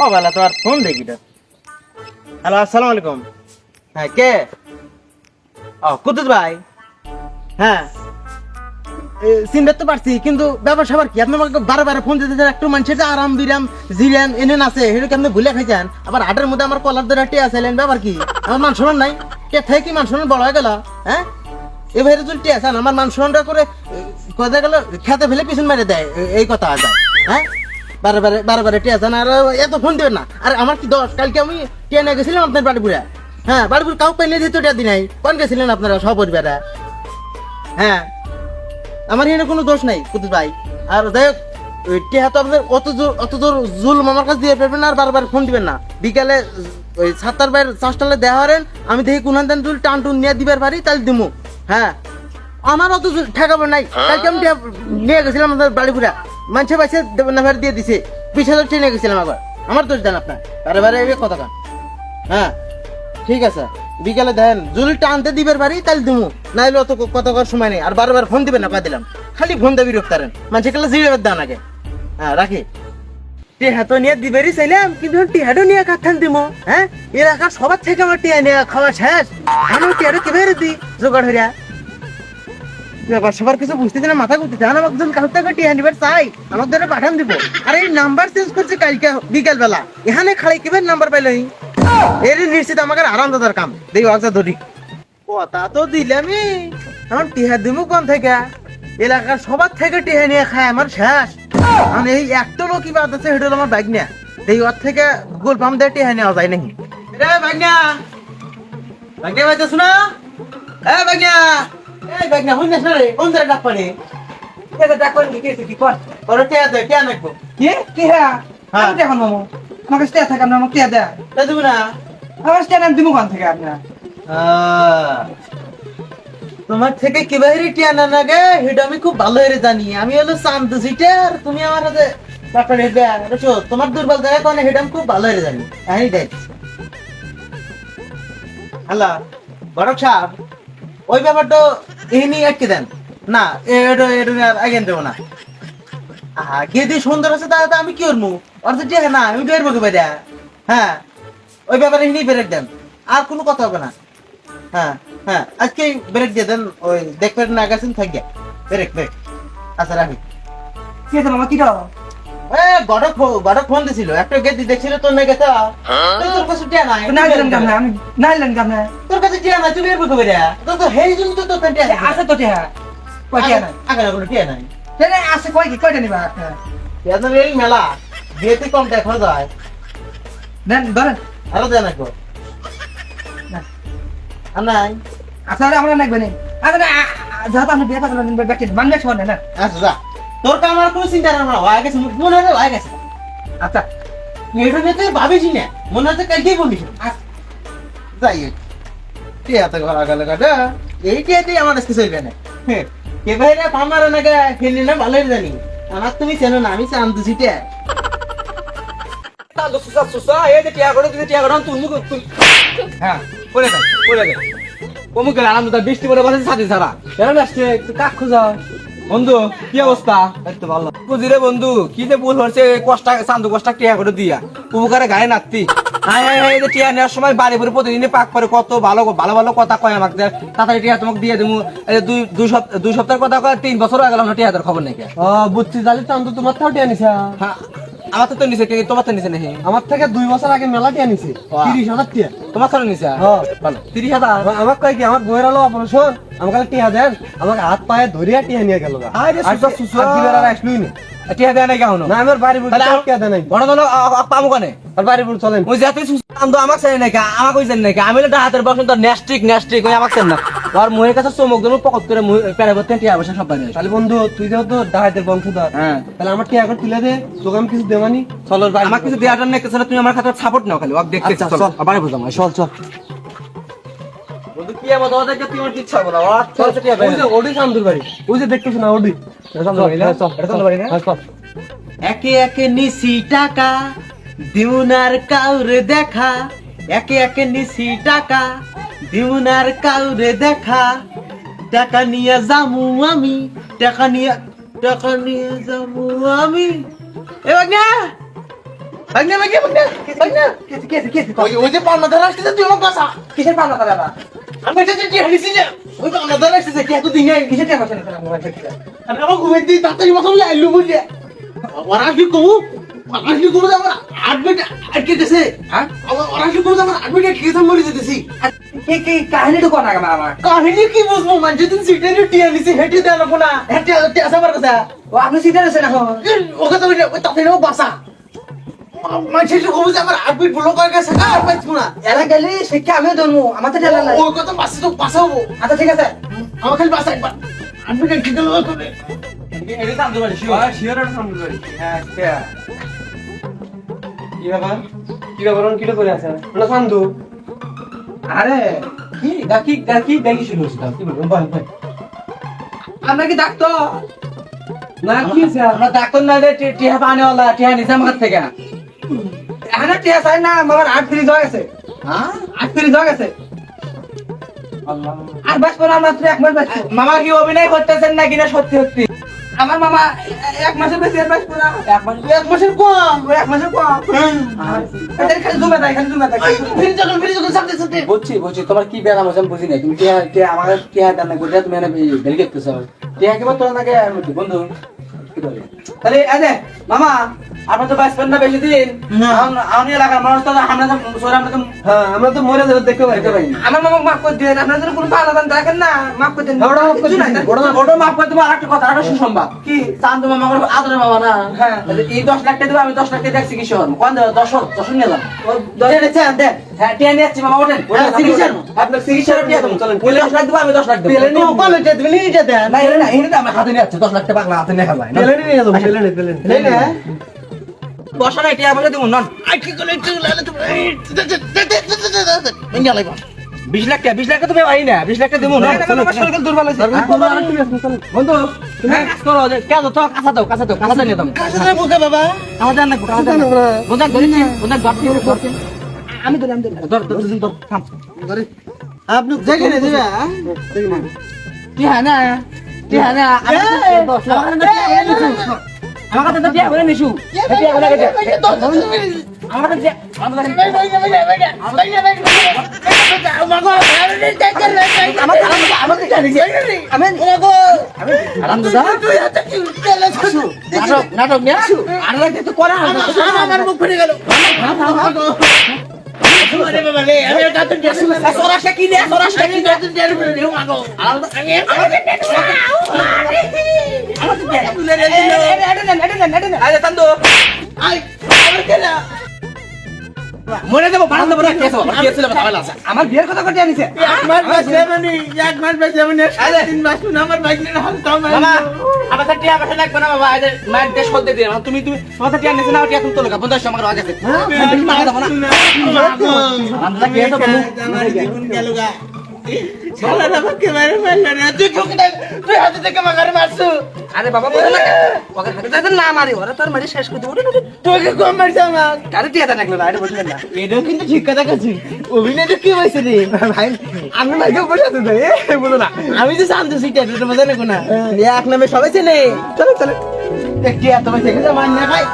ও বেলা তো আর ফোন দেখি তো। হ্যালো, আসসালামু আলাইকুম। হ্যাঁ, কে? ও কুদ্দুস ভাই। হ্যাঁ, চিনতে তো পারছি, কিন্তু ব্যাপার স্যাপার কি? আপনি আমাকে বারে বারে ফোন দিতেছেন, একটু মানুষের যে আরাম বিরাম জিরাম এনে আছে সেটা আপনি ভুলে খাইছেন। আবার হাটের মধ্যে আমার কলার ধরে টিয়া চাইলেন, ব্যাপার কি? আমার মান সম্মান নাই? কে থেকে কি মান সম্মান বড় হয়ে গেল? হ্যাঁ, এবারে যদি টিয়া চান আমার মান সম্মানটা করে কথা গেল খেতে ফেলে পিছন মেরে দেয়, এই কথা যায়। হ্যাঁ, বারে বারে বারে বারে টিয়া চান আর এত ফোন দেবেন না। আর আমার কি দোষ? কালকে আমি টিয়া নিয়ে গেছিলাম আপনার বাড়িপুরে। হ্যাঁ, বাড়িপুর কাউ পেলে দিত টিয়া দি নাই। কোন গেছিলেন আপনারা সপরিবারে? হ্যাঁ, আমার এখানে কোনো দোষ নাই কুতুব ভাই। আর যাই হোক, টিহা তো আপনাদের অত জোর জুলুম আমার কাছে দিয়ে পারবেন না, আর বারবার ফোন দিবেন না। বিকালে ওই ৭টার বাইরে ৫টালে দেওয়া হরেন, আমি দেখি কোন দেন তুল টান টুন নিয়ে দিবার পারি তাহলে দিমু। হ্যাঁ, আমার অত ঠেকাবো নাই। কালকে আমি নিয়ে গেছিলাম আমাদের বাড়িপুরা, মানুষের বাইসে না দিয়ে দিছে ২০,০০০ ট্রেনে গেছিলাম। আবার আমার দোষ দেন আপনার, বারে বারে এই কথা কান। হ্যাঁ, ঠিক আছে, বিকালে দেন যদি টানতে দিবের পারি তাহলে দিমু, নাইলে অত কথা কর সময় নেই। আর বারবার ফোন দিবেন না, কয়ে দিলাম। খালি ফোন দেবি রোখতারেন মানুষের কাছে জিরেবের দান আগে। হ্যাঁ, রাখি। টিহা তো নিয়ে দিবেরই চাইলাম, কিন্তু টিহাটো নিয়ে কাঠান দিব। হ্যাঁ, এলাকার সবার থেকে আমার টিহা নিয়ে খাওয়া শেষ। আমি টিহাটো কিভাবে দিই জোগাড় হইয়া? ব্যাপার সবার কিছু বুঝতেছে না, মাথা ঘুরতেছে। আর একজন কারোর থেকে টিহা নিবার চাই, আমার দ্বারা পাঠান দিব। আর এই নাম্বার চেঞ্জ করছে কালকে বিকাল বেলা, এখানে খালি কিভাবে নাম্বার পাইলই? এর নিশ্চিত আমাকে আরাম দাদার কাম দেই আজা ধরি। কথা তো দিলামই, এখন টিহা দিমু কোন থেকে? এলাকার সবার থেকে টিহা নিয়ে খায় আমার শেষ। মানে এই একটা লোকই বাদ আছে, সেটা হলো আমার বাইক নিয়ে। এই ওর থেকে গুগল পাম্প দিয়ে টিহা নেওয়া যায় নাকি? রে বাইকনা, বাইকনা বাইতেছ না? এ বাইকনা, এই বাইকনা হইন না রে, কোন জায়গা ডাক পানি? এটা ডাক পানি কি কর? ওর টিহা দে, টিহা নাকবো। কি টিহা? হ্যাঁ। আমি দেখুন মামু, আমাকে স্টে থাকে আপনার, আমাকে টিহা দেয়া। তা দিবি না? আমার স্টে নাম দিমু কোন থেকে আপনার? তোমার থেকে কি বাহিরে টিয়া না লাগে সেটা আমি খুব ভালো করে জানি। আমি হলো শান্ত সিটার, তুমি আমার হাতে ব্যাপার হেঁটে আছো। তোমার দুর্বল জায়গা কোন সেটা আমি খুব ভালো করে জানি। আমি দেখ হ্যালো বড় সাহেব, ওই ব্যাপারটা এমনি আটকে দেন না। এটা এটা আগে দেবো না। কে দিয়ে সুন্দর আছে তাহলে আমি কি করবো? অর্থ টিয়া না, আমি বের বকে বাইরে। হ্যাঁ, ওই ব্যাপারে এমনি ব্রেক দেন, আর কোনো কথা হবে না। হ্যাঁ হ্যাঁ, আজকে ব্রেক দিয়ে দেন। ওই দেখবেন না গেছেন থাকি ব্রেক ব্রেক। আচ্ছা রাখি। কি আছে মামা, কিটা? গড়ক ফোন দিছিল, একটা গেট দেখছিল তোর না গেছে। তোর কাছে টিয়া নাই? নাইলেন কামনা, আমি নাইলেন কামনা। তোর কাছে টিয়া নাই, তুই বের বকে বাইরে। তোর তো হেই জন্য তো তোর টিয়া আছে তো টিহা, কয় টিহা নাই? আগে না কোনো টিয়া নাই। তাহলে আছে কয় কি, কয়টা নিবা আপনার? টিয়া তো এই মেলা বিয়েতে কম দেখা যায়। দেন ধরেন। আরো দেন একটু। না। আর নাই? আচ্ছা আমরা নাকবে নি। আচ্ছা যেহেতু আপনি বিয়ে থাকলেন ব্যক্তি মানবে শোনেন না। আচ্ছা যা, তোর তো আমার কোনো চিন্তা না, হয়ে গেছে মনে হয় হয়ে গেছে। আচ্ছা এটা নিয়ে তুই ভাবিস না, মনে হচ্ছে কালকেই বলিস। যাই হোক, টিয়াতে ঘরা গেল কাটা, এই টিয়াতেই আমার আজকে চলবে না। কে ভাইরা পামার নাকি খেলি না ভালোই জানি। আমার তুমি চেনো না, আমি চান্দু ছিটে। হ্যাঁ পড়ে যাই পড়ে যাই অমুকের আরাম বৃষ্টি পড়ে বসে সাথে ছাড়া কেন আসছে একটু কাক খোঁজা। বন্ধু কি অবস্থা? একটু ভালো বুঝিরে বন্ধু, কি যে ভুল হচ্ছে, কষ্ট চান্দু কষ্ট টিয়া করে দিয়া উপকারে গায়ে নাতি। হাই হাই হাই, টিয়া নেওয়ার সময় বাড়ি ভরে প্রতিদিন পাক করে কত ভালো ভালো ভালো কথা কয় আমাকে, তাড়াতাড়ি টিয়া তোমাকে দিয়ে দেবো। দুই সপ্তাহের কথা কয়, 3 বছর হয়ে গেল না টিয়াদের খবর নাকি। বুঝছি, তাহলে চান্দু তোমার থেকেও টিয়া নিছে? হ্যাঁ, আমার তো নিছে, তোমার তো নিছে নাকি? আমার থেকে 2 বছর আগে মেলা টিয়া নিছে, 30,000 টিয়া। তোমার তো নিছে? হ্যাঁ। ভালো, 30,000। আমার কয় কি, আমার বইয়ের আলো অপারেশন, আমাকে টিয়া দেন, আমাকে হাত পায়ে ধরিয়া টিয়া নিয়ে গেল। আসলুই না, টিয়া দেয় নাই কেন? না আমার বাড়ি বুঝে টিয়া দেয় নাই। বড় দল পাবো কানে আর বাড়ি বুঝ চলেন। ওই যে তুই চান্দু আমাকে চাই নাকি, আমাকে ওই জানি নাকি? আমি হাতের বসন্ত তোর নেস্ট্রিক ওই আমাকে চান না। আর মুহের কাছে চমক দেবো, পকত করে পেরে ভর্তি টিয়া বসে সব বাইরে। তাহলে বন্ধু তুই যেহেতু ডাহাতের বংশধর, হ্যাঁ, তাহলে আমার টিয়া এখন তুলে দে, তোকে আমি কিছু দেবানি। চল ওর বাড়ি। আমার কিছু দেওয়ার জন্য তুমি আমার খাতে সাপোর্ট নাও খালি, দেখতে আচ্ছা, চল চল। বাড়ি বুঝলাম। চল চল। বন্ধু কি আমার দাদা দেখে তুই আমার ইচ্ছা বলা চল টিয়া ওই যে ওডি চান্দুর বাড়ি, ওই যে দেখতেছ না ওডি। চান্দুর বাড়ি না? এটা চান্দুর বাড়ি না? হ্যাঁ, চল। একে একে নিছি টাকা দিউনার কাউরে দেখা, একে একে নিছি টাকা দিউনার কাউরে দেখা। টাকা নিয়ে যামু আমি, টাকা নিয়ে যামু আমি। এ বাগনা, ভাগনা ভাগনা ওই যে পাওনা ধরে আসছে তুই আমাকে বাসা কিসের পাওনা দাদা আমি এটা যে হারিয়েছি যে ওই পাওনা ধরে আসছে কি এত দিন কিসের টাকা পয়সা না আমি আমার ঘুমিয়ে দিই তাড়াতাড়ি মাথা বলে আইলু বুঝলে ওরা কি কমু আমার 8 মিনিট আটকে দিতেছে হ্যাঁ ওরা কি কমু আমার 8 মিনিট আটকে দিতেছে মরে যেতেছি কি কাহিনীটা কোন আগে আমার কাহিনী কি বুঝবো মানে যেদিন সিটের টিয়া নিছি হেঁটে দেওয়া লাগবো না হেঁটে আসা আমার কথা ও আপনি সিটার আছেন এখন ওকে তো ওই তাতে বাসা মানুষ এসে কমু যে আমার 8 মিনিট ব্লক করে গেছে আর পাইছো না এলা গেলে শিক্ষা আমিও ধরবো আমার তো ঠেলা নাই ওই কথা বাসে তো বাসাবো আচ্ছা ঠিক আছে আমার খালি বাসা একবার 8 মিনিট আটকে গেল করে এটা সামনে বাড়ি শিওর সামনে বাড়ি হ্যাঁ কি ব্যাপার কিটা করে আছে না সান্দু আরে কি ডাকি শুরু হচ্ছে কি বলবো ভাই আমরা কি ডাক্তার না কি হয়েছে আমরা ডাক্তার না রে টিহা পানিওয়ালা টিহা নিছে আমার থেকে এখানে টিহা চাই না আমার 8 ফ্রিজ হয়ে গেছে হ্যাঁ 8 ফ্রিজ হয়ে গেছে আল্লাহ আর বাস পর আমরা 1 মাস বাস মামা কি অভিনয় করতেছেন না কিনা সত্যি সত্যি আমার মামা 1 মাসের বেশি আর বাস পর 1 মাসের কম 1 মাসের কম এদের খালি জমে দেয় ফিরে যখন সামনে সামনে বুঝছি তোমার কি ব্যারাম আছে আমি বুঝি না তুমি টিয়া আমাকে টিয়া দান না করে তুমি এনে বেল গেতেছ টিয়া কি তোর নাকি বন্ধু কি বলে তাহলে আরে মামা আপনার তো বাস না বেশি দিন আমি এলাকার মানুষ তো আমরা তো সরে আমরা তো হ্যাঁ আমরা তো মরে যাবো দেখতে পাই আমার মামা মাফ করে দেন আপনাদের কোনো পালা দান দেখেন না মাফ করে দেন বড় মাফ করে দেবো আরেকটা কথা আরেকটা সুসংবাদ কি চান্দু মামা আমার আদরের মামা না হ্যাঁ এই 10 লাখ টাকা দেবো আমি 10 লাখ টাকা দেখছি কিশোর কোন 10 নিলাম দেন হ্যাঁ টিয়া নিয়ে আসছি মামা ওঠেন আপনার চিকিৎসার টিয়া দেবো চলেন 10 লাখ দেবো আমি 10 লাখ দেবো পেলে নি ওপালে যেতে বলি নিয়ে যেতে না এটা আমার হাতে নিয়ে আসছে 10 লাখ টাকা বাংলা হাতে নিয়ে খাবাই পেলে নিয়ে যাবো পেলে নেই না বসা নাই টিয়া বলে দিব নন আই কি করে একটু লালে তো ইন্ডিয়া লাইবা 20 লাখ টাকা তুমি পাই না 20 লাখ টাকা দেবো না সরকার দুর্বল আছে বন্ধু তুমি কাজ করো কেন তো কাঁচা নিয়ে দাম কাছে না বোকা বাবা কাঁচা জান না কাঁচা জান বন্ধা ধরেছি বন্ধা গড় আমি ধর থাম আপনি যেখানে দিবা কি হ্যাঁ না আমার কাছে তো টিয়া বলে নিছু টিয়া বলে গেছে আমার কাছে নাটক নিয়ে আর তো করা আমার মুখ ফুটে গেল আরে বাবা রে আমি এটা তো সরাসরি কি নিয়ে সরাসরি কি আরে তান্দু মনে দেবো বানান দেবো না কেসো আমার বিয়ের কথা করতে আনিছে এক মাস বাজে মানে 3 মাস আমার বাইক নিয়ে হালতাম মামা আমার তো টিয়া পয়সা লাগবে না বাবা এদের মায়ের দেশ করতে দিয়ে তুমি তোমার টিয়া নিছে না টিয়া তুমি তো লাগা 50 আমার আগে থেকে মারা দেবো না আমরা বিয়ে তো জীবন গেল গা শালা আমাকে মারে মারলো না তুই হাতে থেকে মাগারে মারছু আরে বাবা বলে না ওকে হাতে দাদা না মারি ওরা তোর মারি শেষ করে দেবো তোকে কম মারছ আমার আরে টিয়া দা লাগলো না এটা বুঝলেন না এটাও কিন্তু ঠিক কথা কাছি অভিনয় তো কি হয়েছে রে ভাই আমি ভাইকে বসাতে তো বলো না আমি তো শান্ত সিটা এটা মজা না কোনা এক নামে সবাই চেনে চলো একটি এত ভাই থেকে যা মান না ভাই